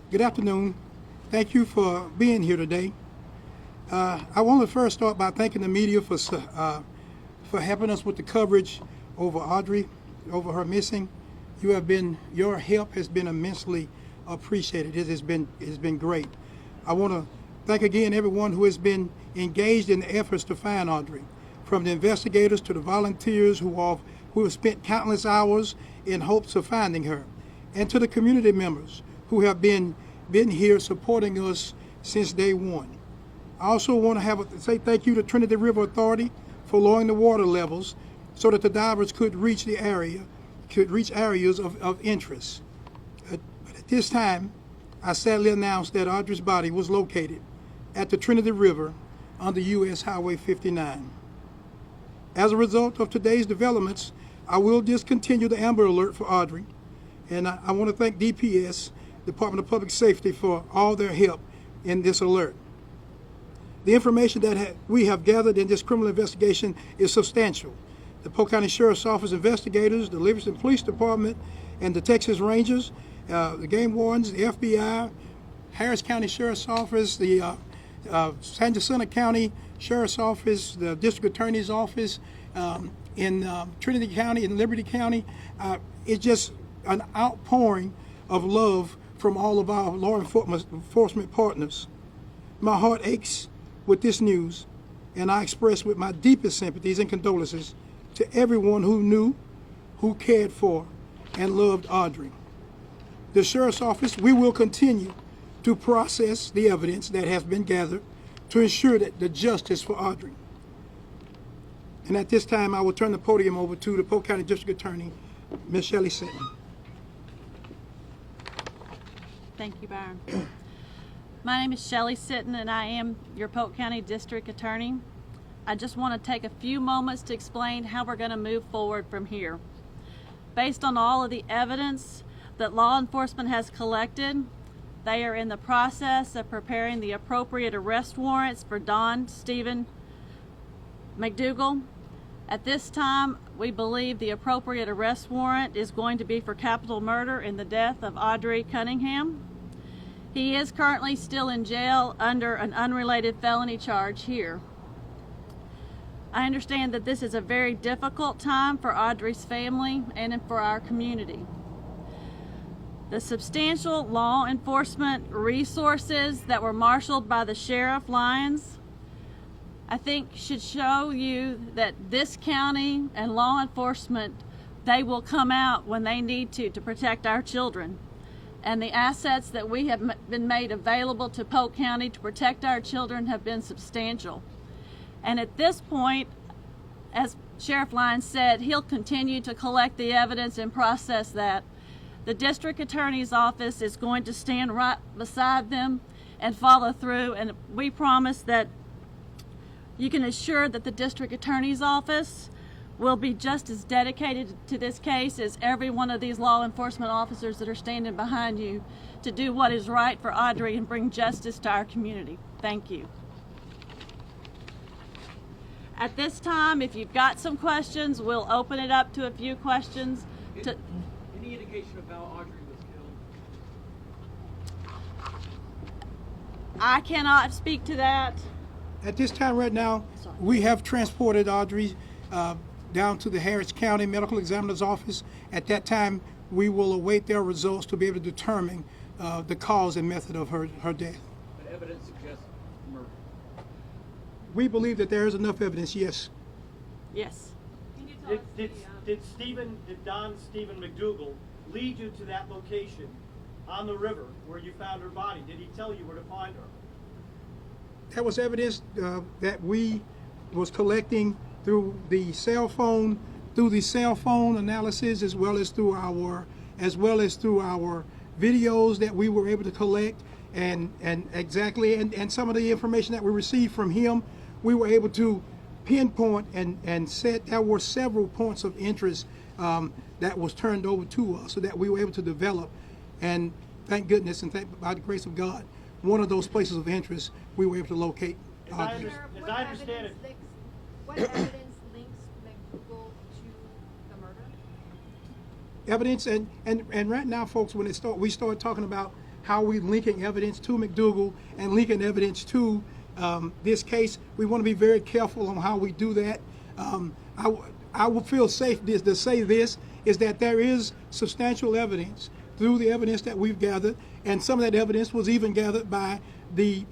Good afternoon. Thank you for being here today. I want to first start by thanking the media for helping us with the coverage over Audrii, over her missing. Your help has been immensely appreciated. It has been great. I want to thank again everyone who has been engaged in the efforts to find Audrii, from the investigators to the volunteers who have spent countless hours in hopes of finding her, and to the community members who have been here supporting us since day one. I also want to say thank you to Trinity River Authority for lowering the water levels so that the divers could reach areas of interest. But at this time, I sadly announce that Audrii's body was located at the Trinity River on the U.S. Highway 59. As a result of today's developments, I will discontinue the Amber Alert for Audrii, and I want to thank DPS, Department of Public Safety, for all their help in this alert. The information that we have gathered in this criminal investigation is substantial. The Polk County Sheriff's Office investigators, the Livingston Police Department, and the Texas Rangers, the game wardens, the FBI, Harris County Sheriff's Office, the San Jacinto County Sheriff's Office, the District Attorney's Office, in Trinity County and Liberty County. It's just an outpouring of love from all of our law enforcement partners. My heart aches with this news, and I express with my deepest sympathies and condolences to everyone who knew, who cared for, and loved Audrii. The Sheriff's Office, we will continue to process the evidence that has been gathered to ensure that the justice for Audrii. And at this time, I will turn the podium over to the Polk County District Attorney, Ms. Shelley Sitton. Thank you, Byron. My name is Shelley Sitton, and I am your Polk County District Attorney. I just want to take a few moments to explain how we're going to move forward from here. Based on all of the evidence that law enforcement has collected, they are in the process of preparing the appropriate arrest warrants for Don Stephen McDougal. At this time, we believe the appropriate arrest warrant is going to be for capital murder in the death of Audrii Cunningham. He is currently still in jail under an unrelated felony charge here. I understand that this is a very difficult time for Audrii's family and for our community. The substantial law enforcement resources that were marshaled by the Sheriff Lyons, I think, should show you that this county and law enforcement, they will come out when they need to protect our children. And the assets that we have been made available to Polk County to protect our children have been substantial. And at this point, as Sheriff Lyons said, he'll continue to collect the evidence and process that. The District Attorney's Office is going to stand right beside them and follow through, and we promise that you can assure that the District Attorney's Office will be just as dedicated to this case as every one of these law enforcement officers that are standing behind you to do what is right for Audrii and bring justice to our community. Thank you. At this time, if you've got some questions, we'll open it up to a few questions. Any indication of how Audrii was killed? I cannot speak to that. At this time right now, we have transported Audrii down to the Harris County Medical Examiner's Office. At that time, we will await their results to be able to determine the cause and method of her death. But evidence suggests murder. We believe that there is enough evidence, yes. Yes. Did Don Stephen McDougal lead you to that location on the river where you found her body? Did he tell you where to find her? That was evidence that we was collecting through the cell phone analysis, as well as through our videos that we were able to collect, and some of the information that we received from him, we were able to pinpoint and set. There were several points of interest that was turned over to us, so that we were able to develop, and thank goodness and by the grace of God, one of those places of interest we were able to locate. As I understand it, what evidence links McDougal to the murder? Evidence and right now, folks, when we start talking about how we linking evidence to McDougal and linking evidence to this case. We want to be very careful on how we do that. I would feel safe to say this, is that there is substantial evidence through the evidence that we've gathered, and some of that evidence was even gathered by the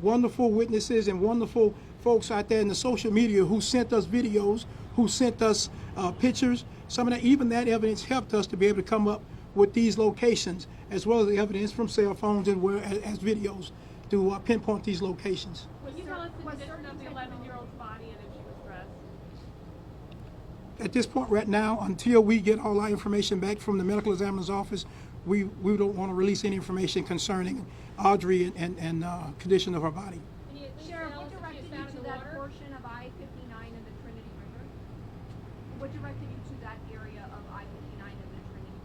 wonderful witnesses and wonderful folks out there in the social media who sent us videos, who sent us pictures. Some of that, even that evidence helped us to be able to come up with these locations, as well as the evidence from cell phones and as videos to pinpoint these locations. Can you tell us the condition of the 11-year-old's body and if she was dressed? At this point right now, until we get all our information back from the medical examiner's office, we don't want to release any information concerning Audrii and condition of her body. Can you at least Sheriff, tell what us if she directed was you found to in the that water? portion of I-59 and the Trinity River? What directed you to that area of I-59 and the Trinity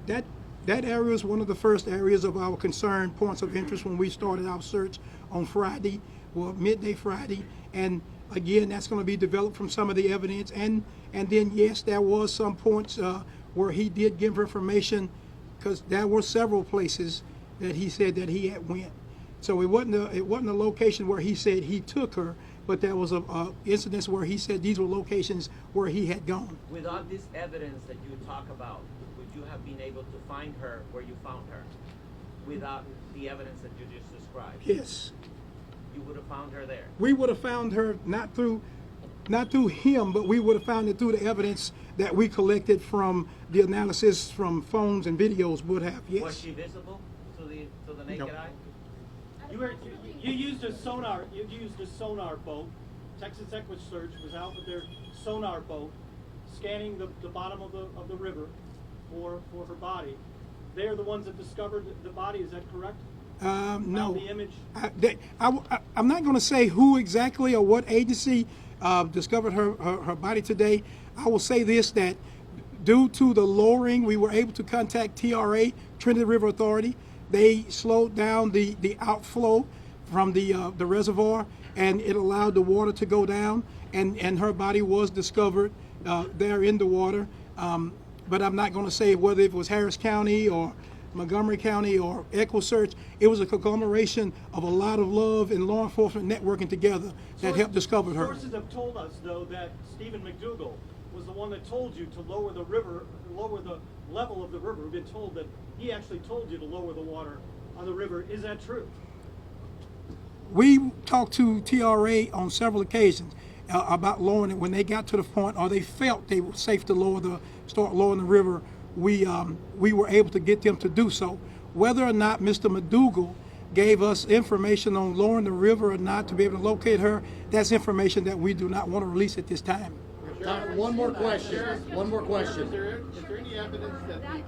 River? That area is one of the first areas of our concern points of interest when we started our search on Friday, well, midday Friday, and again, that's going to be developed from some of the evidence, and then yes, there was some points where he did give information, because there were several places that he said that he had went. So it wasn't a location where he said he took her, but there was a incident where he said these were locations where he had gone. Without this evidence that you talk about, would you have been able to find her where you found her? Without the evidence that you just described? Yes, You would have found her there? we would have found her not through him, but we would have found it through the evidence that we collected from the analysis from phones and videos would have, yes. Was she visible to the naked No. eye? You used a sonar. You used a sonar boat. Texas EquiSearch was out with their sonar boat, scanning the bottom of the river for her body. They're the ones that discovered the body. Is that correct? No. Found the image. I'm not going to say who exactly or what agency discovered her body today. I will say this, that due to the lowering, we were able to contact TRA, Trinity River Authority. They slowed down the outflow from the reservoir, and it allowed the water to go down, and her body was discovered there in the water. But I'm not going to say whether it was Harris County or Montgomery County or EquiSearch. It was a conglomeration of a lot of love and law enforcement networking together that helped discover her. Sources have told us, though, that Stephen McDougal was the one that told you to lower the level of the river. We've been told that he actually told you to lower the water on the river. Is that true? We talked to TRA on several occasions about lowering it when they got to the point, or they felt they were safe to start lowering the river. We were able to get them to do so. Whether or not Mr. McDougal gave us information on lowering the river or not to be able to locate her, that's information that we do not want to release at this time. One more question. One more question. Is there any evidence That location,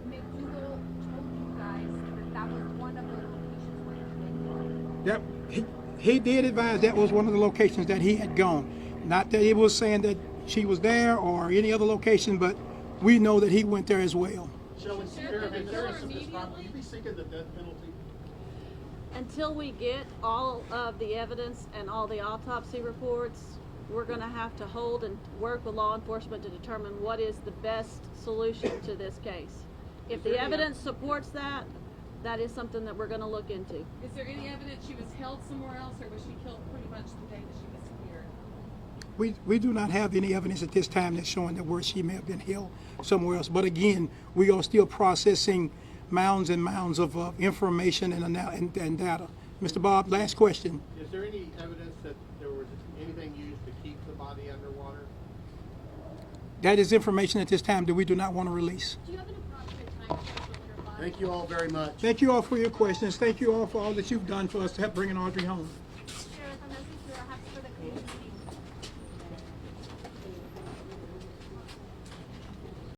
McDougal told you guys that was one of the locations where he went. He did advise that was one of the locations that he had gone. Not that he was saying that she was there or any other location, but we know that he went there as well. Shelley, Sheriff, in terms of this crime, will you be seeking the death penalty? Until we get all of the evidence and all the autopsy reports, we're going to have to hold and work with law enforcement to determine what is the best solution to this case. If the evidence supports that, that is something that we're going to look into. Is there any evidence she was held somewhere else, or was she killed pretty much the day that she disappeared? We do not have any evidence at this time that's showing that where she may have been held somewhere else. But again, we are still processing mounds and mounds of information and data. Mr. Bob, last question. Is there any evidence that there was anything used to keep the body underwater? That is information at this time that we do not want to release. Do you have an approximate time schedule when her body? Thank you all very much. Thank you all for your questions. Thank you all for all that you've done for us to help bringing Audrii home.